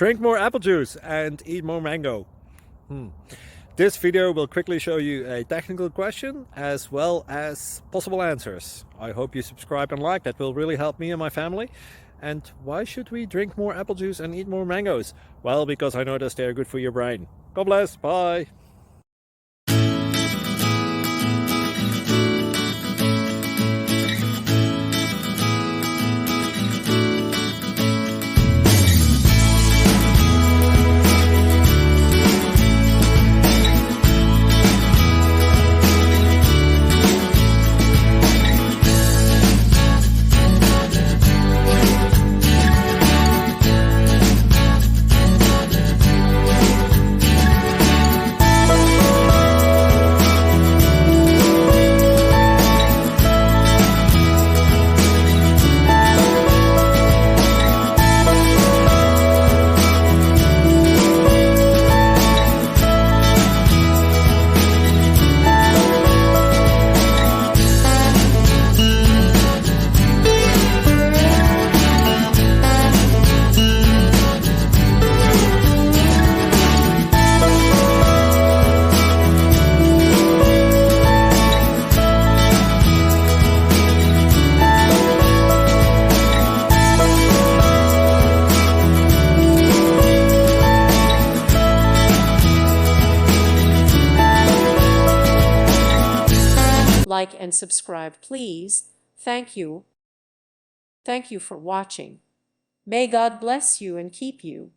Drink more apple juice and eat more mango. This video will quickly show you a technical question as well as possible answers. I hope you subscribe and like, that will really help me and my family. And why should we drink more apple juice and eat more mangoes? Well, because I noticed they're good for your brain. God bless, bye! Like and subscribe, please. Thank you. Thank you for watching. May God bless you and keep you.